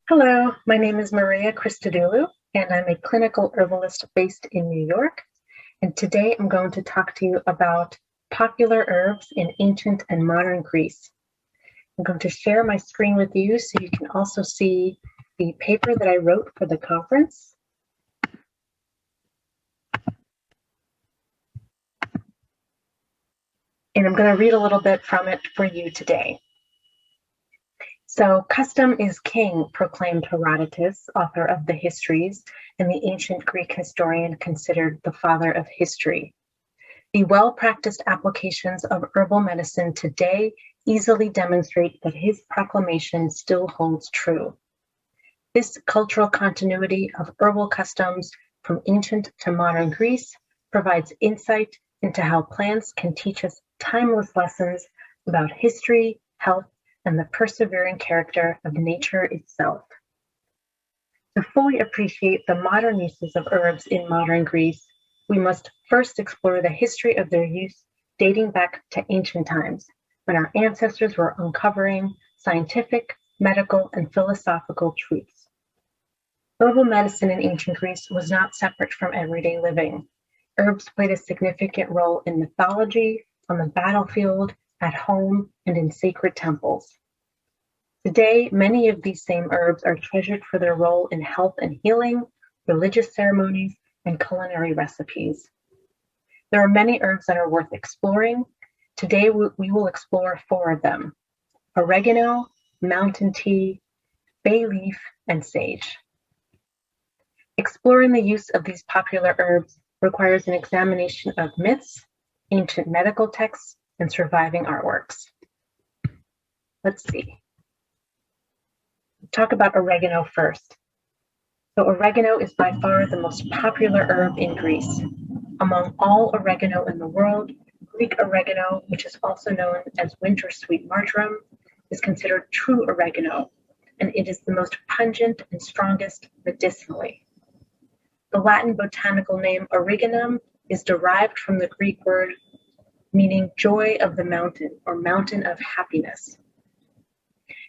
Hello, my name is Maria Christodulu, and I'm a clinical herbalist based in New York. And today I'm going to talk to you about popular herbs in ancient and modern Greece. I'm going to share my screen with you so you can also see the paper that I wrote for the conference. And I'm going to read a little bit from it for you today. So, custom is king, proclaimed Herodotus, author of the Histories, and the ancient Greek historian considered the father of history. The well-practiced applications of herbal medicine today easily demonstrate that his proclamation still holds true. This cultural continuity of herbal customs from ancient to modern Greece provides insight into how plants can teach us timeless lessons about history, health, and the persevering character of nature itself. To fully appreciate the modern uses of herbs in modern Greece, we must first explore the history of their use dating back to ancient times, when our ancestors were uncovering scientific, medical, and philosophical truths. Herbal medicine in ancient Greece was not separate from everyday living. Herbs played a significant role in mythology, on the battlefield, at home, and in sacred temples. Today, many of these same herbs are treasured for their role in health and healing, religious ceremonies, and culinary recipes. There are many herbs that are worth exploring. Today, we will explore 4 of them: oregano, mountain tea, bay leaf, and sage. Exploring the use of these popular herbs requires an examination of myths, ancient medical texts, and surviving artworks. Let's see. Talk about oregano first. So oregano is by far the most popular herb in Greece. Among all oregano in the world, Greek oregano, which is also known as winter sweet marjoram, is considered true oregano, and it is the most pungent and strongest medicinally. The Latin botanical name origanum is derived from the Greek word meaning joy of the mountain or mountain of happiness.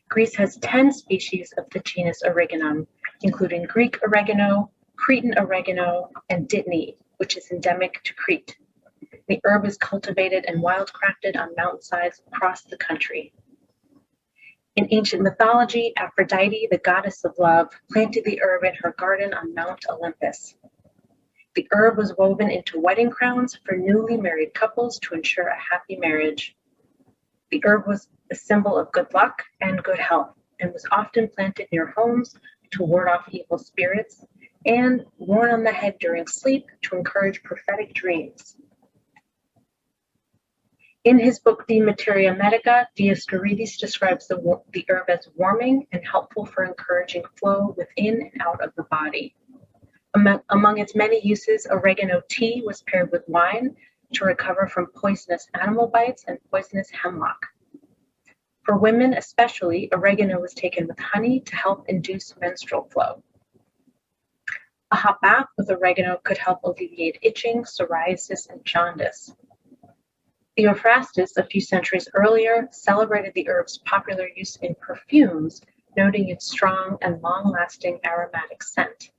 Greece has 10 species of the genus Origanum, including Greek oregano, Cretan oregano, and dittany, which is endemic to Crete. The herb is cultivated and wildcrafted on mountainsides across the country. In ancient mythology, Aphrodite, the goddess of love, planted the herb in her garden on Mount Olympus. The herb was woven into wedding crowns for newly married couples to ensure a happy marriage. The herb was a symbol of good luck and good health, and was often planted near homes to ward off evil spirits, and worn on the head during sleep to encourage prophetic dreams. In his book De Materia Medica, Dioscorides describes the herb as warming and helpful for encouraging flow within and out of the body. Among its many uses, oregano tea was paired with wine to recover from poisonous animal bites and poisonous hemlock. For women especially, oregano was taken with honey to help induce menstrual flow. A hot bath with oregano could help alleviate itching, psoriasis, and jaundice. Theophrastus, a few centuries earlier, celebrated the herb's popular use in perfumes, noting its strong and long-lasting aromatic scent.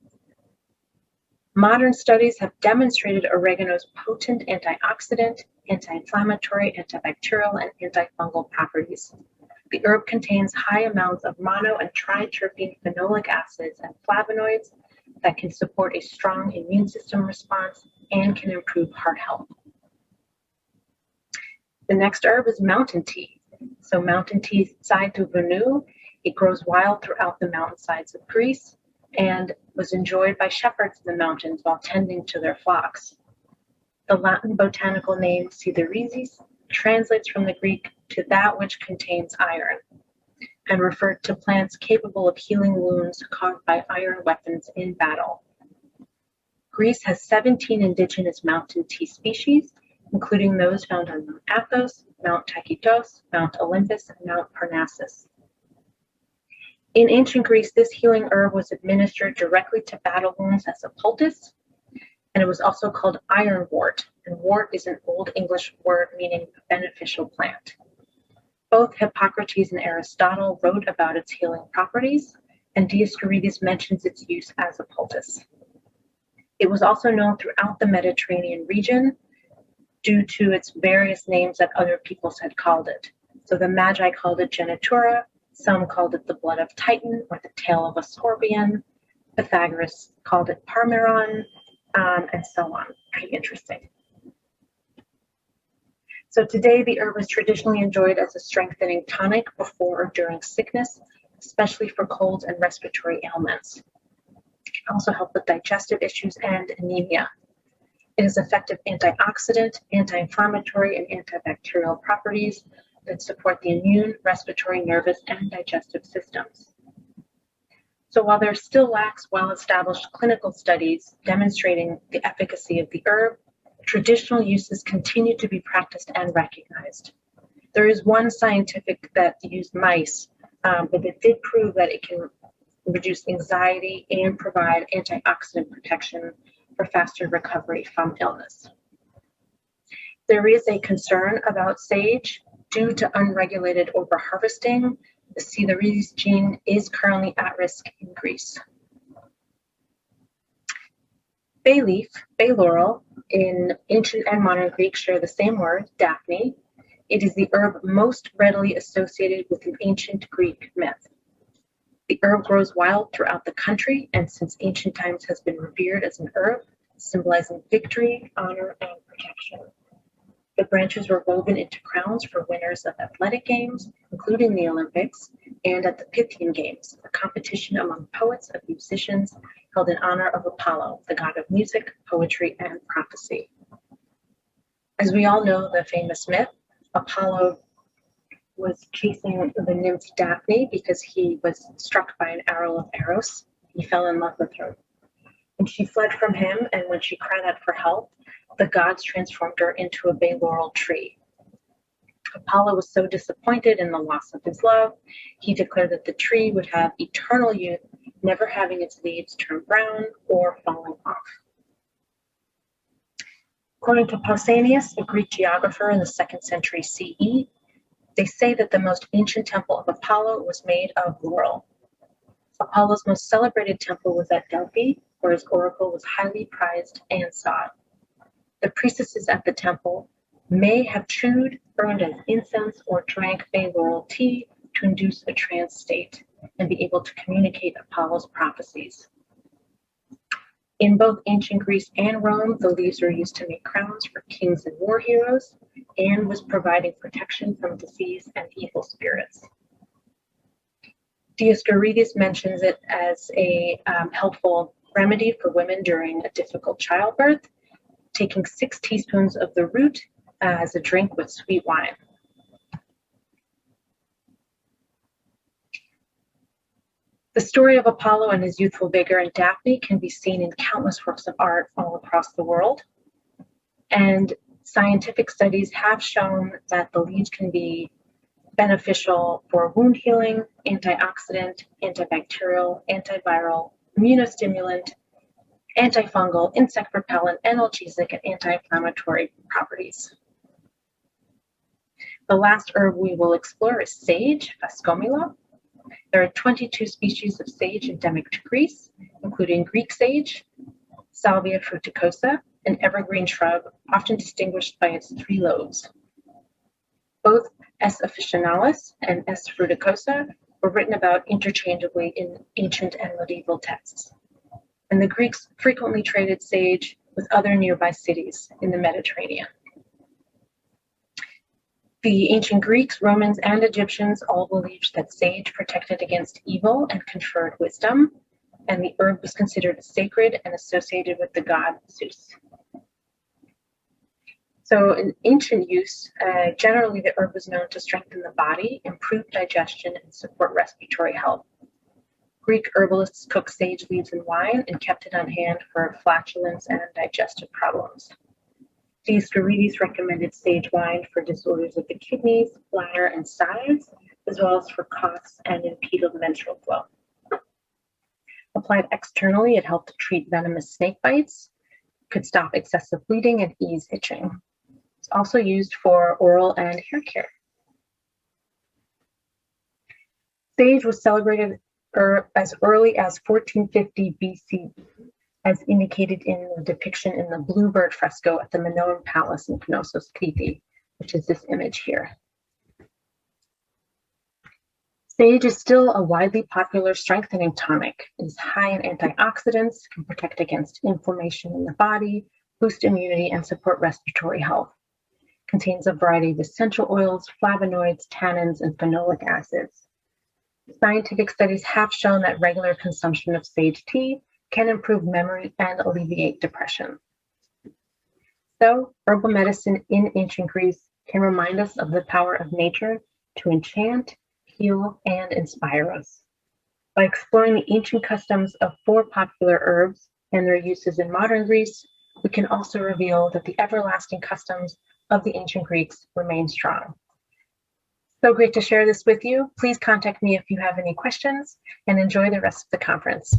Modern studies have demonstrated oregano's potent antioxidant, anti-inflammatory, antibacterial, and antifungal properties. The herb contains high amounts of mono and triterpene phenolic acids and flavonoids that can support a strong immune system response and can improve heart health. The next herb is mountain tea. So mountain tea, Cythu venu, it grows wild throughout the mountainsides of Greece and was enjoyed by shepherds in the mountains while tending to their flocks. The Latin botanical name Cytheresis translates from the Greek to that which contains iron, and referred to plants capable of healing wounds caused by iron weapons in battle. Greece has 17 indigenous mountain tea species, including those found on Mount Athos, Mount Takitos, Mount Olympus, and Mount Parnassus. In ancient Greece, this healing herb was administered directly to battle wounds as a poultice, and it was also called ironwort, and wort is an Old English word meaning a beneficial plant. Both Hippocrates and Aristotle wrote about its healing properties, and Dioscorides mentions its use as a poultice. It was also known throughout the Mediterranean region due to its various names that other peoples had called it. So the Magi called it genitura, some called it the blood of Titan or the tail of a scorpion, Pythagoras called it parmeron, and so on. Pretty interesting. So today the herb is traditionally enjoyed as a strengthening tonic before or during sickness, especially for colds and respiratory ailments. It can also help with digestive issues and anemia. It has effective antioxidant, anti-inflammatory, and antibacterial properties that support the immune, respiratory, nervous, and digestive systems. So while there still lacks well-established clinical studies demonstrating the efficacy of the herb, traditional uses continue to be practiced and recognized. There is one scientific that used mice, but it did prove that it can reduce anxiety and provide antioxidant protection for faster recovery from illness. There is a concern about sage due to unregulated overharvesting. The Coelurioides gene is currently at risk in Greece. Bay leaf, bay laurel, in ancient and modern Greek share the same word, Daphne. It is the herb most readily associated with an ancient Greek myth. The herb grows wild throughout the country and since ancient times has been revered as an herb, symbolizing victory, honor, and protection. The branches were woven into crowns for winners of athletic games, including the Olympics, and at the Pythian Games, a competition among poets and musicians held in honor of Apollo, the god of music, poetry, and prophecy. As we all know the famous myth, Apollo was chasing the nymph Daphne because he was struck by an arrow of Eros. He fell in love with her. And she fled from him, and when she cried out for help, the gods transformed her into a bay laurel tree. Apollo was so disappointed in the loss of his love, he declared that the tree would have eternal youth, never having its leaves turn brown or falling off. According to Pausanias, a Greek geographer in the 2nd century CE, they say that the most ancient temple of Apollo was made of laurel. Apollo's most celebrated temple was at Delphi, where his oracle was highly prized and sought. The priestesses at the temple may have chewed, burned as incense, or drank bay laurel tea to induce a trance state and be able to communicate Apollo's prophecies. In both ancient Greece and Rome, the leaves were used to make crowns for kings and war heroes and was providing protection from disease and evil spirits. Dioscorides mentions it as a helpful remedy for women during a difficult childbirth, taking 6 teaspoons of the root as a drink with sweet wine. The story of Apollo and his youthful vigor and Daphne can be seen in countless works of art all across the world. And scientific studies have shown that the leaves can be beneficial for wound healing, antioxidant, antibacterial, antiviral, immunostimulant, antifungal, insect repellent, analgesic, and anti-inflammatory properties. The last herb we will explore is sage, Phascomila. There are 22 species of sage endemic to Greece, including Greek sage, Salvia fruticosa, an evergreen shrub often distinguished by its 3 lobes. Both S. officinalis and S. fruticosa were written about interchangeably in ancient and medieval texts. And the Greeks frequently traded sage with other nearby cities in the Mediterranean. The ancient Greeks, Romans, and Egyptians all believed that sage protected against evil and conferred wisdom, and the herb was considered sacred and associated with the god Zeus. So in ancient use, generally the herb was known to strengthen the body, improve digestion, and support respiratory health. Greek herbalists cooked sage leaves in wine and kept it on hand for flatulence and digestive problems. Dioscorides recommended sage wine for disorders of the kidneys, bladder, and sides, as well as for coughs and impeded menstrual flow. Applied externally, it helped to treat venomous snake bites, could stop excessive bleeding, and ease itching. It's also used for oral and hair care. Sage was celebrated as early as 1450 BC, as indicated in the depiction in the Bluebird fresco at the Minoan Palace in Knossos, Crete, which is this image here. Sage is still a widely popular strengthening tonic. It is high in antioxidants, can protect against inflammation in the body, boost immunity, and support respiratory health. Contains a variety of essential oils, flavonoids, tannins, and phenolic acids. Scientific studies have shown that regular consumption of sage tea can improve memory and alleviate depression. So, herbal medicine in ancient Greece can remind us of the power of nature to enchant, heal, and inspire us. By exploring the ancient customs of 4 popular herbs and their uses in modern Greece, we can also reveal that the everlasting customs of the ancient Greeks remain strong. So great to share this with you. Please contact me if you have any questions, and enjoy the rest of the conference.